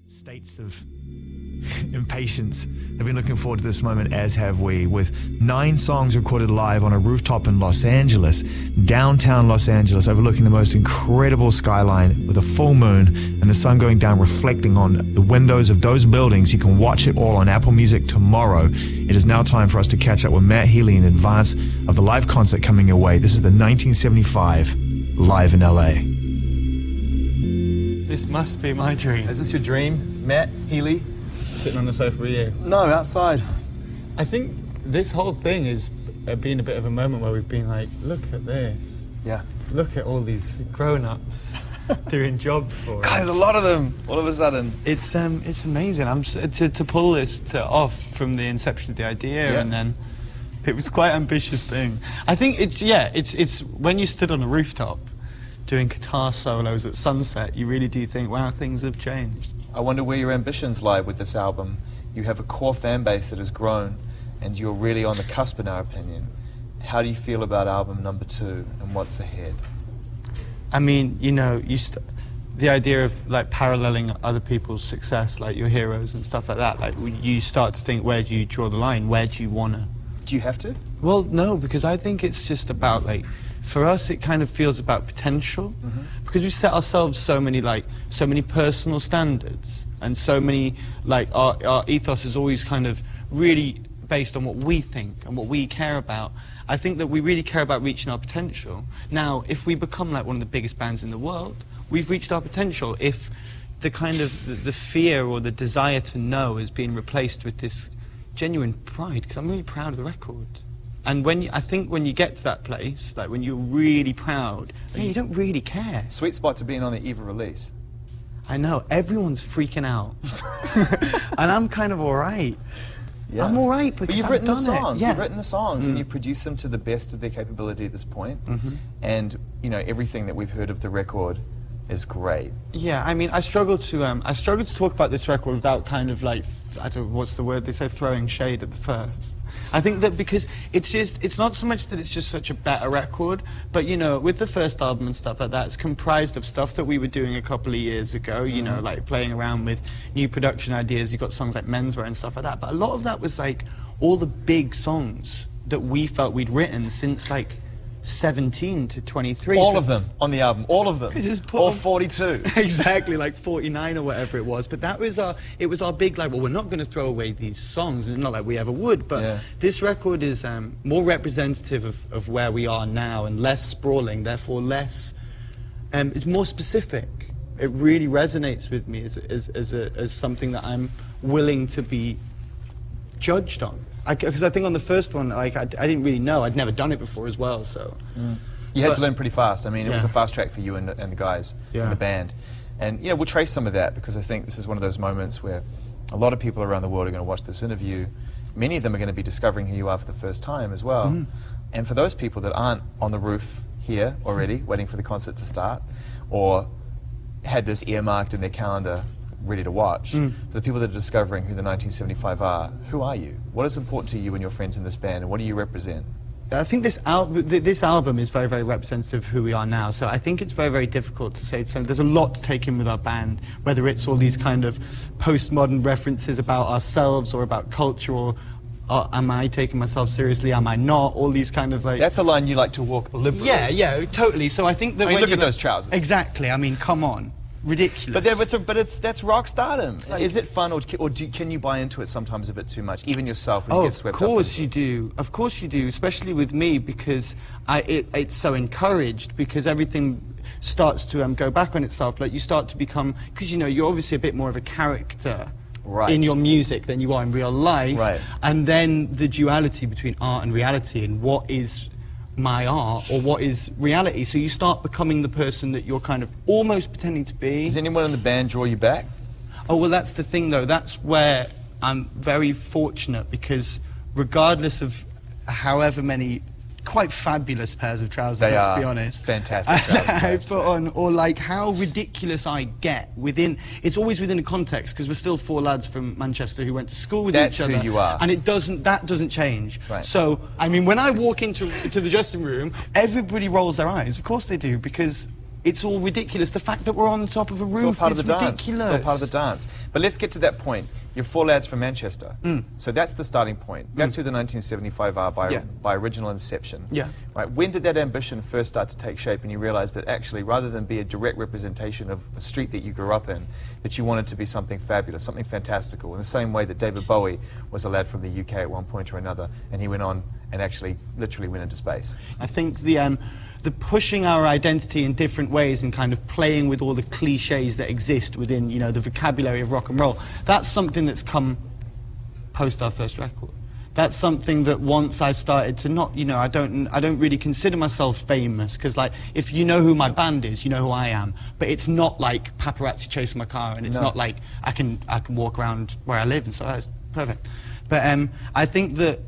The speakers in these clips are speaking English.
States of impatience. I've been looking forward to this moment, as have we, with 9 songs recorded live on a rooftop in Los Angeles, downtown Los Angeles, overlooking the most incredible skyline with a full moon and the sun going down, reflecting on the windows of those buildings. You can watch it all on Apple Music tomorrow. It is now time for us to catch up with Matt Healy in advance of the live concert coming your way. This is the 1975 live in LA. This must be my dream. Is this your dream, Matt Healy? Sitting on the sofa with you? No, outside. I think this whole thing has been a bit of a moment where we've been like, look at this. Yeah. Look at all these grown-ups doing jobs for us. Guys, a lot of them, all of a sudden. It's amazing. To pull this off from the inception of the idea, and then it was quite an ambitious thing. I think it's when you stood on a rooftop doing guitar solos at sunset, you really do think, wow, things have changed. I wonder where your ambitions lie with this album. You have a core fan base that has grown, and you're really on the cusp, in our opinion. How do you feel about album number 2 and what's ahead? I mean, you know, the idea of like paralleling other people's success, like your heroes and stuff like that, like you start to think, where do you draw the line? Where do you wanna? Do you have to? Well, no, because I think it's just about like, for us, it kind of feels about potential, because we set ourselves so many personal standards, and so many, like, our ethos is always kind of really based on what we think and what we care about. I think that we really care about reaching our potential. Now, if we become like one of the biggest bands in the world, we've reached our potential. If the kind of the fear or the desire to know is being replaced with this genuine pride, because I'm really proud of the record. And I think when you get to that place, like when you're really proud, you don't really care. Sweet spot to being on the eve of release. I know, everyone's freaking out. And I'm kind of all right. Yeah. I'm all right because you've written the songs. Yeah. You've written the songs and you've produced them to the best of their capability at this point. And, you know, everything that we've heard of the record is great. Yeah, I mean, I struggle to talk about this record without kind of like, I don't know, what's the word they say, throwing shade at the first. I think that because it's not so much that it's just such a better record, but you know, with the first album and stuff like that, it's comprised of stuff that we were doing a couple of years ago, you know, like playing around with new production ideas. You got songs like Menswear and stuff like that, but a lot of that was like all the big songs that we felt we'd written since like 17 to 23. All of them on the album, all of them. All 42. Exactly, like 49 or whatever it was. But that was it was our big, like, well, we're not going to throw away these songs, and not like we ever would, but this record is more representative of where we are now and less sprawling, therefore less, it's more specific. It really resonates with me as something that I'm willing to be judged on. Because I think on the first one, like, I didn't really know. I'd never done it before as well, so... You had to learn pretty fast. I mean, it was a fast track for you and the guys in the band. And, you know, we'll trace some of that, because I think this is one of those moments where a lot of people around the world are going to watch this interview. Many of them are going to be discovering who you are for the first time as well. And for those people that aren't on the roof here already, waiting for the concert to start, or had this earmarked in their calendar ready to watch, for the people that are discovering who the 1975 are, who are you? What is important to you and your friends in this band, and what do you represent? I think this album is very, very representative of who we are now, so I think it's very, very difficult to say something. There's a lot to take in with our band, whether it's all these kind of postmodern references about ourselves or about culture, or am I taking myself seriously, am I not, all these kind of like... That's a line you like to walk liberally. Yeah, totally. So I think that I mean, look at those trousers. Exactly, I mean, come on. Ridiculous. But that's rock stardom. Like, is it fun, or can you buy into it sometimes a bit too much, even yourself, when you get swept up? Of course you do. Of course you do, especially with me, because it's so encouraged, because everything starts to go back on itself. Like, you start to become, because you know, you're obviously a bit more of a character in your music than you are in real life. And then the duality between art and reality, and what is my art or what is reality. So you start becoming the person that you're kind of almost pretending to be. Does anyone in the band draw you back? Oh, well, that's the thing, though. That's where I'm very fortunate, because regardless of however many quite fabulous pairs of trousers, let's be honest. Fantastic trousers. I put on, or like how ridiculous I get within, it's always within a context, because we're still 4 lads from Manchester who went to school with each other. That's who you are. And that doesn't change. So, I mean, when I walk into the dressing room, everybody rolls their eyes. Of course they do, because it's all ridiculous. The fact that we're on the top of a roof it's all part is of the ridiculous. dance. It's all part of the dance. But let's get to that point. You're 4 lads from Manchester. So that's the starting point. That's who the 1975 are by original inception. Yeah. Right. When did that ambition first start to take shape and you realized that actually, rather than be a direct representation of the street that you grew up in, that you wanted to be something fabulous, something fantastical, in the same way that David Bowie was a lad from the UK at one point or another, and he went on and actually literally went into space? I think the pushing our identity in different ways and kind of playing with all the cliches that exist within, you know, the vocabulary of rock and roll, that's something that's come post our first record. That's something that once I started to not, you know, I don't really consider myself famous, because like, if you know who my band is, you know who I am. But it's not like paparazzi chasing my car, and it's not like I can walk around where I live, and so that's perfect. But I think that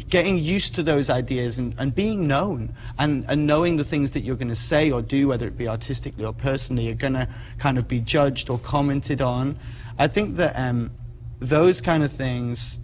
getting used to those ideas and being known and knowing the things that you're going to say or do, whether it be artistically or personally, are going to kind of be judged or commented on. I think that those kind of things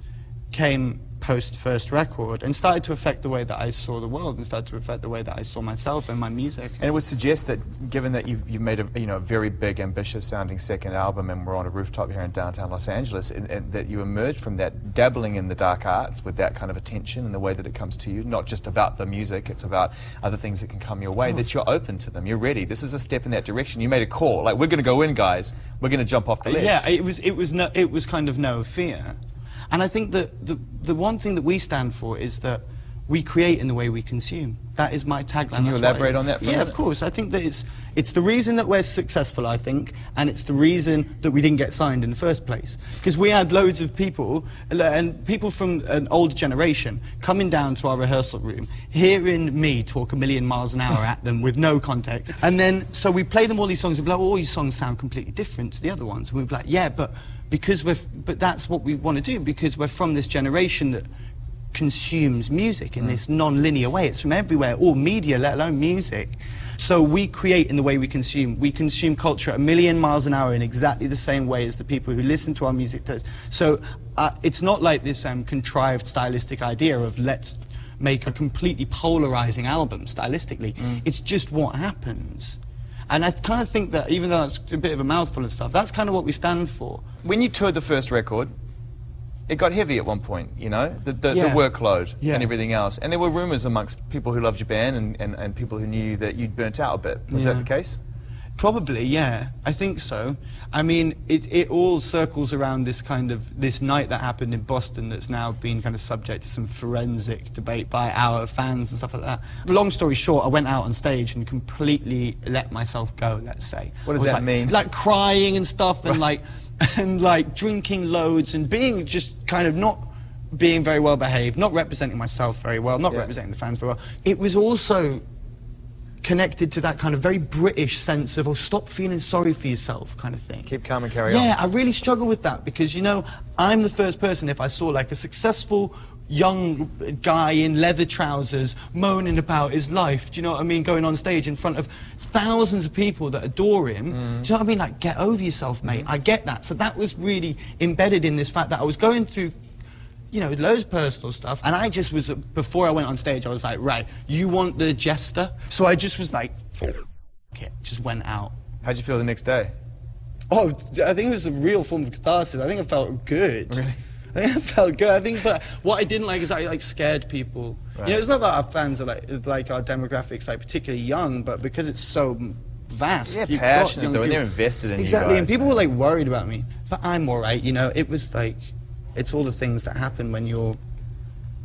came post first record and started to affect the way that I saw the world and started to affect the way that I saw myself and my music. And it would suggest that, given that you've made a very big, ambitious sounding second album, and we're on a rooftop here in downtown Los Angeles, and that you emerged from that dabbling in the dark arts with that kind of attention and the way that it comes to you, not just about the music, it's about other things that can come your way, that you're open to them, you're ready. This is a step in that direction. You made a call, like, we're going to go in, guys, we're going to jump off the ledge. Yeah, it was kind of no fear. And I think that the one thing that we stand for is that we create in the way we consume. That is my tagline. Can you elaborate on that for a minute? Yeah, of course. I think that it's the reason that we're successful, I think, and it's the reason that we didn't get signed in the first place. Because we had loads of people, and people from an older generation, coming down to our rehearsal room, hearing me talk a million miles an hour at them with no context. And then, so we play them all these songs, and be like, oh, all these songs sound completely different to the other ones. And we'd be like, yeah, but that's what we want to do, because we're from this generation that consumes music in this non-linear way. It's from everywhere, all media, let alone music. So we create in the way we consume. We consume culture at a million miles an hour in exactly the same way as the people who listen to our music does. So it's not like this contrived stylistic idea of let's make a completely polarizing album stylistically. It's just what happens. And I kind of think that, even though it's a bit of a mouthful and stuff, that's kind of what we stand for. When you toured the first record, it got heavy at one point, you know, the workload and everything else. And there were rumours amongst people who loved your band and people who knew that you'd burnt out a bit. Was that the case? Probably, yeah. I think so. I mean, it all circles around this night that happened in Boston that's now been kind of subject to some forensic debate by our fans and stuff like that. Long story short, I went out on stage and completely let myself go, let's say. What does that mean? Like crying and stuff, and like drinking loads and being just kind of not being very well behaved, not representing myself very well, not representing the fans very well. It was also connected to that kind of very British sense of, oh, stop feeling sorry for yourself kind of thing. Keep calm and carry on. Yeah, I really struggle with that, because, you know, I'm the first person, if I saw like a successful young guy in leather trousers moaning about his life, do you know what I mean, going on stage in front of thousands of people that adore him, do you know what I mean, like, get over yourself, mate. I get that. So that was really embedded in this fact that I was going through, you know, loads of personal stuff, and I just was, before I went on stage, I was like, right, you want the jester? So I just was like, okay, just went out. How'd you feel the next day? Oh, I think it was a real form of catharsis. I think I felt good. Really? I think I felt good. I think, but what I didn't like is I scared people. Right. You know, it's not that our fans are like our demographics like particularly young, but because it's so vast, you're passionate though, and they're invested in exactly, you guys, and people were like worried about me, but I'm all right. You know, it was like, it's all the things that happen when you're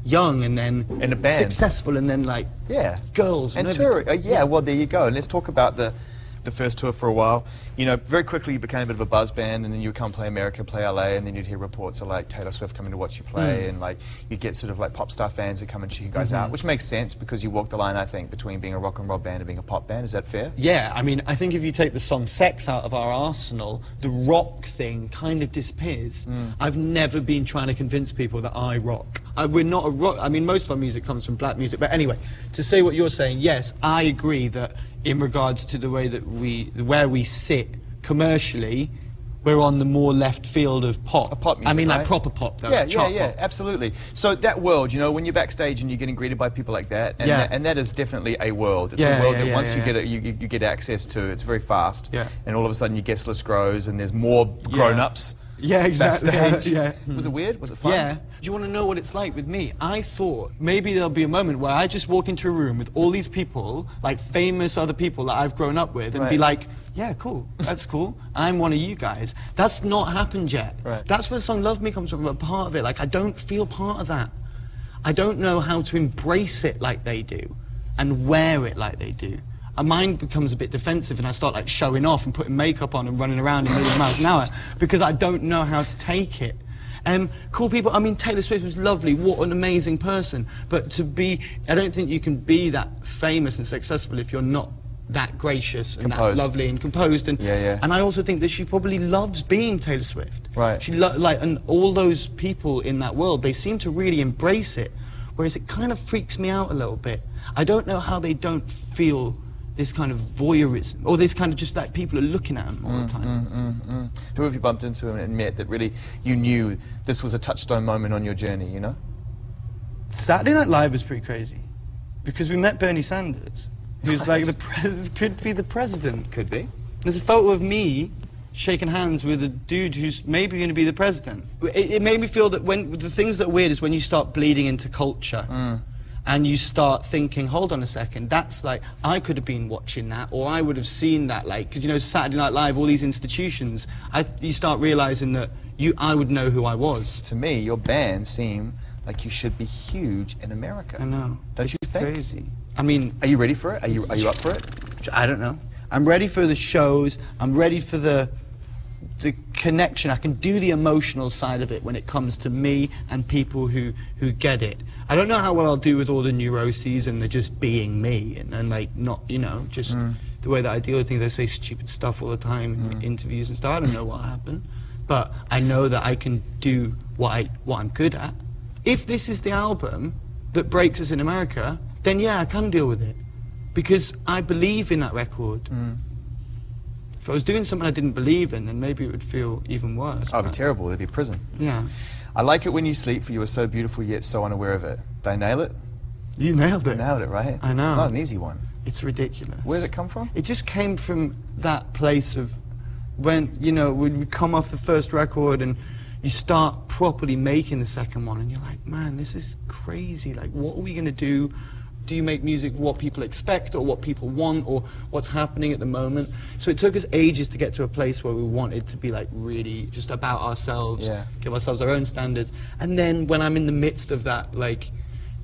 young and then in a band, successful, and then like girls and touring. Well, there you go. And let's talk about the first tour for a while. You know, very quickly you became a bit of a buzz band, and then you would come play America, play LA, and then you'd hear reports of like Taylor Swift coming to watch you play, and like you'd get sort of like pop star fans that come and check you guys out, which makes sense because you walk the line, I think, between being a rock and roll band and being a pop band. Is that fair? Yeah, I mean, I think if you take the song Sex out of our arsenal, the rock thing kind of disappears. I've never been trying to convince people that I rock. We're not a rock. I mean, most of our music comes from black music, but anyway, to say what you're saying, yes, I agree that in regards to the way that where we sit commercially, we're on the more left field of pop. Pop music, I mean, like right? proper pop, though. Yeah, chart yeah, pop. absolutely. So that world, you know, when you're backstage and you're getting greeted by people like that, and that is definitely a world. It's a world that once you get it, you get access to. It's very fast, and all of a sudden your guest list grows, and there's more grown-ups. Yeah, exactly. Backstage. Was it weird? Was it fun? Yeah. Do you want to know what it's like with me? I thought maybe there'll be a moment where I just walk into a room with all these people, like famous other people that I've grown up with, and be like, yeah, cool, that's cool. I'm one of you guys. That's not happened yet. Right. That's where the song Love Me comes from, a part of it. Like, I don't feel part of that. I don't know how to embrace it like they do and wear it like they do. And mine becomes a bit defensive, and I start like showing off and putting makeup on and running around in a million miles an hour because I don't know how to take it. Cool people, I mean, Taylor Swift was lovely, what an amazing person, but to be, I don't think you can be that famous and successful if you're not that gracious and that lovely and composed. And, and I also think that she probably loves being Taylor Swift. Right. She and all those people in that world, they seem to really embrace it, whereas it kind of freaks me out a little bit. I don't know how they don't feel this kind of voyeurism, or this kind of just like people are looking at them all the time. Who have you bumped into and met that really you knew this was a touchstone moment on your journey, you know? Saturday Night Live was pretty crazy, because we met Bernie Sanders, who's like could be the president. Could be. There's a photo of me shaking hands with a dude who's maybe going to be the president. It made me feel that when the things that are weird is when you start bleeding into culture. And you start thinking, hold on a second, that's like, I could have been watching that, or I would have seen that, like, because you know, Saturday Night Live, all these institutions, you start realising that I would know who I was. To me, your band seemed like you should be huge in America. I know. Don't you think? It's crazy. I mean... Are you ready for it? Are you up for it? I don't know. I'm ready for the shows, I'm ready for the connection. I can do the emotional side of it when it comes to me and people who get it. I don't know how well I'll do with all the neuroses and the just being me and like not, you know, just the way that I deal with things. I say stupid stuff all the time in interviews and stuff. I don't know what'll happen, but I know that I can do what I'm good at. If this is the album that breaks us in America, then yeah, I can deal with it because I believe in that record. If I was doing something I didn't believe in, then maybe it would feel even worse. Oh, it'd be terrible. There'd be prison. Yeah. I like it when you sleep, for you are so beautiful yet so unaware of it. Did I nail it? You nailed it. You nailed it, right? I know. It's not an easy one. It's ridiculous. Where did it come from? It just came from that place of when, you know, when we come off the first record and you start properly making the second one and you're like, man, this is crazy. Like, what are we going to do? Do you make music what people expect or what people want or what's happening at the moment? So it took us ages to get to a place where we wanted to be like really just about ourselves, give ourselves our own standards. And then when I'm in the midst of that, like,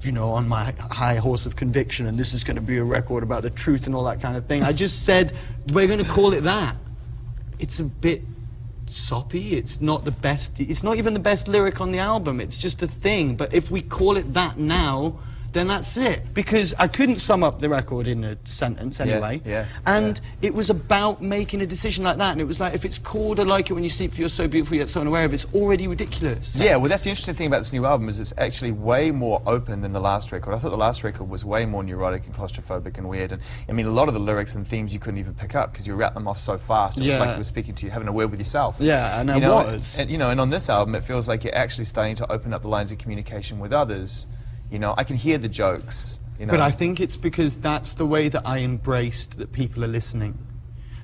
you know, on my high horse of conviction and this is going to be a record about the truth and all that kind of thing, I just said, we're going to call it that. It's a bit soppy, it's not the best, it's not even the best lyric on the album, it's just a thing. But if we call it that now, then that's it. Because I couldn't sum up the record in a sentence anyway. And it was about making a decision like that. And it was like, if it's called I Like It When You Sleep, For You're So Beautiful Yet So Unaware of, it's already ridiculous. Yeah, well, that's the interesting thing about this new album is it's actually way more open than the last record. I thought the last record was way more neurotic and claustrophobic and weird. And I mean, a lot of the lyrics and themes you couldn't even pick up because you wrapped them off so fast. It was like you were speaking to you, having a word with yourself. Yeah, and you I know, was. And, you know, and on this album, it feels like you're actually starting to open up the lines of communication with others. You know, I can hear the jokes, you know. But I think it's because that's the way that I embraced that people are listening.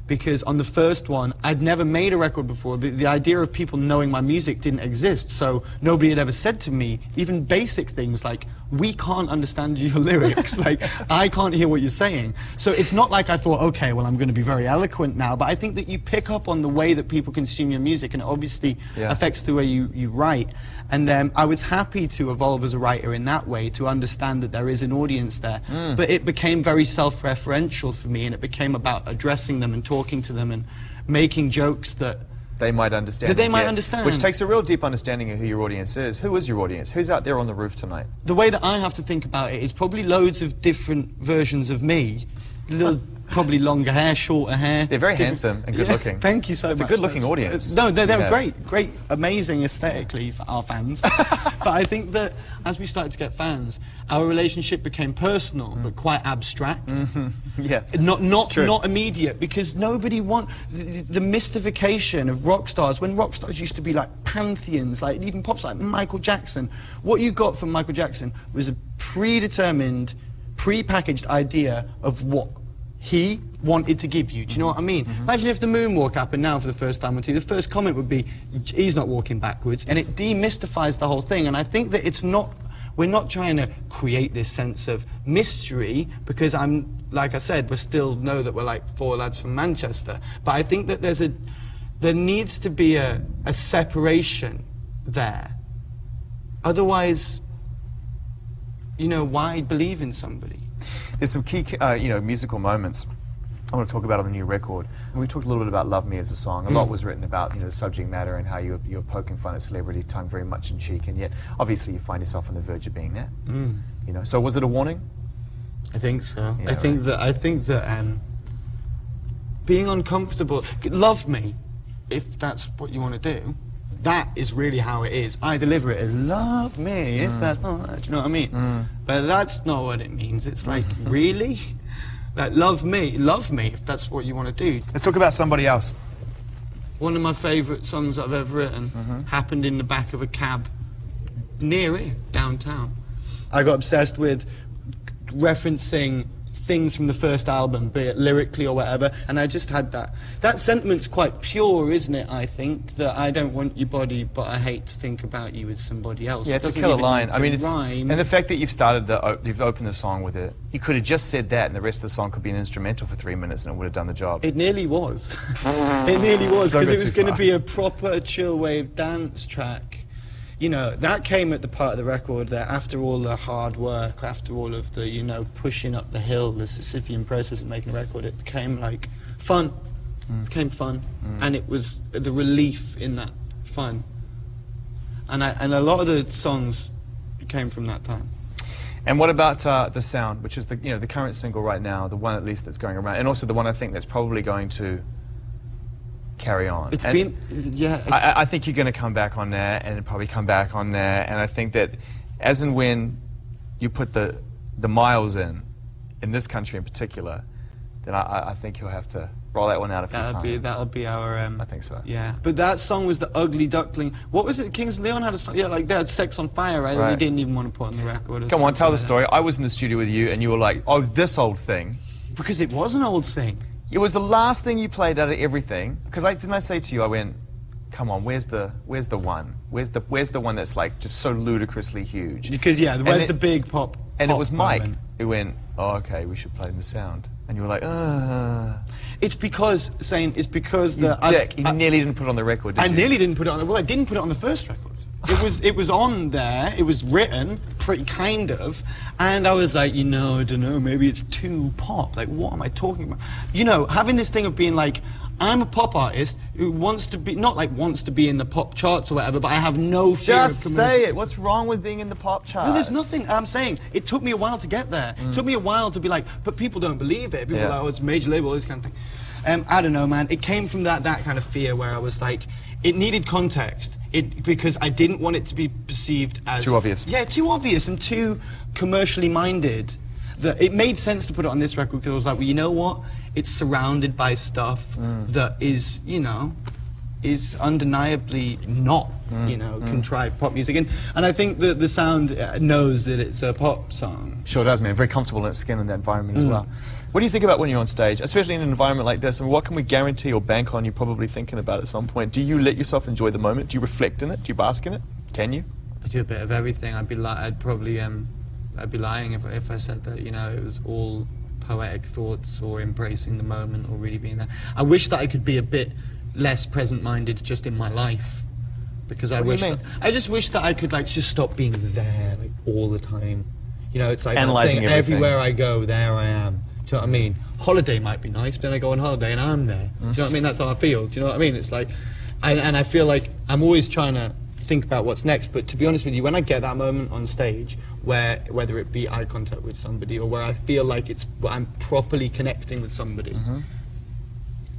Because on the first one, I'd never made a record before. The idea of people knowing my music didn't exist, so nobody had ever said to me, even basic things like, we can't understand your lyrics, like, I can't hear what you're saying. So it's not like I thought, okay, well, I'm going to be very eloquent now, but I think that you pick up on the way that people consume your music, and it obviously affects the way you write. And I was happy to evolve as a writer in that way, to understand that there is an audience there. But it became very self-referential for me, and it became about addressing them and talking to them and making jokes that they might understand. That they might understand. Which takes a real deep understanding of who your audience is. Who is your audience? Who's out there on the roof tonight? The way that I have to think about it is probably loads of different versions of me. Little probably longer hair, shorter hair. They're very handsome and good looking. Thank you so much. It's a good looking audience. No, they're great, amazing aesthetically for our fans. But I think that as we started to get fans, our relationship became personal, but quite abstract. Yeah, not immediate, because nobody the mystification of rock stars, when rock stars used to be like pantheons, like even pops like Michael Jackson. What you got from Michael Jackson was a predetermined, pre-packaged idea of what he wanted to give you. Do you know what I mean? Imagine if the moonwalk happened now for the first time or two. The first comment would be, he's not walking backwards, and it demystifies the whole thing. And I think that we're not trying to create this sense of mystery, because like I said, we still know that we're like 4 lads from Manchester. But I think that there needs to be a separation there. Otherwise, you know, why believe in somebody? There's some key, musical moments I want to talk about on the new record. And we talked a little bit about "Love Me" as a song. A lot was written about the subject matter and how you're poking fun at celebrity, tongue very much in cheek, and yet obviously you find yourself on the verge of being that. You know, so was it a warning? I think so. Yeah, I think that being uncomfortable. Love me, if that's what you want to do. That is really how it is. I deliver it as love me, if that's not, do you know what I mean? But that's not what it means. It's like, really? Like, love me, if that's what you want to do. Let's talk about somebody else. One of my favourite songs I've ever written happened in the back of a cab near here, downtown. I got obsessed with referencing things from the first album, be it lyrically or whatever, and I just had that. That sentiment's quite pure, isn't it, I think? That I don't want your body, but I hate to think about you with somebody else. Yeah, it's a killer line. I mean, it's rhyme. And the fact that you've opened the song with it, you could have just said that and the rest of the song could be an instrumental for 3 minutes and it would have done the job. It nearly was. It nearly was, because it was going to be a proper chill wave dance track. You know, that came at the part of the record that after all the hard work, after all of the, you know, pushing up the hill, the Sisyphean process of making a record, it became like fun. It became fun. And it was the relief in that fun. And a lot of the songs came from that time. And what about The Sound, which is the current single right now, the one at least that's going around, and also the one I think that's probably going to carry on. I think you're going to come back on there and probably come back on there, and I think that as and when you put the miles in this country in particular, then I think you'll have to roll that one out a few times. That'll be our... I think so. Yeah. But that song was The Ugly Duckling. What was it? Kings of Leon had a song? Yeah, like they had Sex on Fire, right? That they didn't even want to put on the record. Come on, tell the story. I was in the studio with you and you were like, oh, this old thing. Because it was an old thing. It was the last thing you played out of everything. Because didn't I say to you, I went, come on, where's the one? Where's the one that's like just so ludicrously huge? Because where's the big pop? And it was Mike who went, oh, okay, we should play The Sound. And you were like, It's because you nearly didn't put it on the record, did you? I nearly didn't put it on. Well, I didn't put it on the first record. It was on there. It was written, pretty kind of, and I was like, I don't know, maybe it's too pop. Like, what am I talking about? You know, having this thing of being like, I'm a pop artist who wants to be wants to be in the pop charts or whatever, but I have no fear of Just say it. What's wrong with being in the pop charts? No, there's nothing. I'm saying it took me a while to get there. It took me a while to be like, but people don't believe it. People are like, oh, it's a major label, all this kind of thing. I don't know, man. It came from that kind of fear where I was like, it needed context. Because I didn't want it to be perceived as... Too obvious. Yeah, too obvious and too commercially minded. That it made sense to put it on this record because I was like, well, you know what? It's surrounded by stuff that is, is undeniably not, contrived pop music. And I think that The Sound knows that it's a pop song. Sure does, man. Very comfortable in its skin in that environment as well. What do you think about when you're on stage, especially in an environment like this? I mean, what can we guarantee or bank on you probably thinking about at some point? Do you let yourself enjoy the moment? Do you reflect in it? Do you bask in it? Can you? I do a bit of everything. I'd be lying if I said that, it was all poetic thoughts or embracing the moment or really being there. I wish that I could be a bit less present-minded just in my life, because I just wish that I could just stop being there all the time. It's like analyzing everything. Everywhere I go, there I am. Do you know what I mean? Holiday might be nice, but then I go on holiday and I'm there. Do you know what I mean? That's how I feel. Do you know what I mean? It's like, and I feel like I'm always trying to think about what's next. But to be honest with you, when I get that moment on stage, where whether it be eye contact with somebody or where I feel like I'm properly connecting with somebody,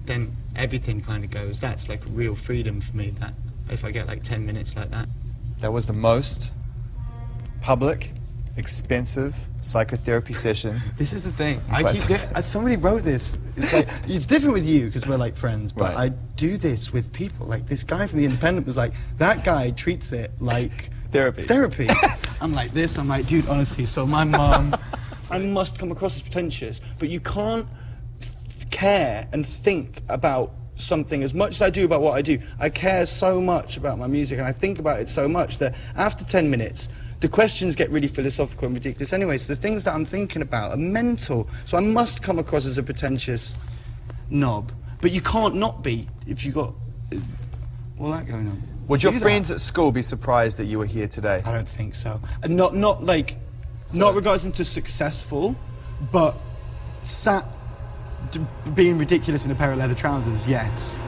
then everything kind of goes. That's like real freedom for me. That if I get like 10 minutes like that. That was the most public, expensive psychotherapy session. This is the thing. Somebody wrote this. It's like it's different with you because we're like friends, but Right. I do this with people. Like this guy from The Independent was like, that guy treats it like Therapy. I'm like this. I'm like, dude, honestly. So my mum, I must come across as pretentious, but you can't care and think about something as much as I do about what I do. I care so much about my music and I think about it so much that after 10 minutes, the questions get really philosophical and ridiculous anyway, so the things that I'm thinking about are mental. So I must come across as a pretentious knob. But you can't not be if you got all that going on. Would your Do friends that. at school be surprised that you were here today? I don't think so. And not regards into successful, but being ridiculous in a pair of leather trousers, yes.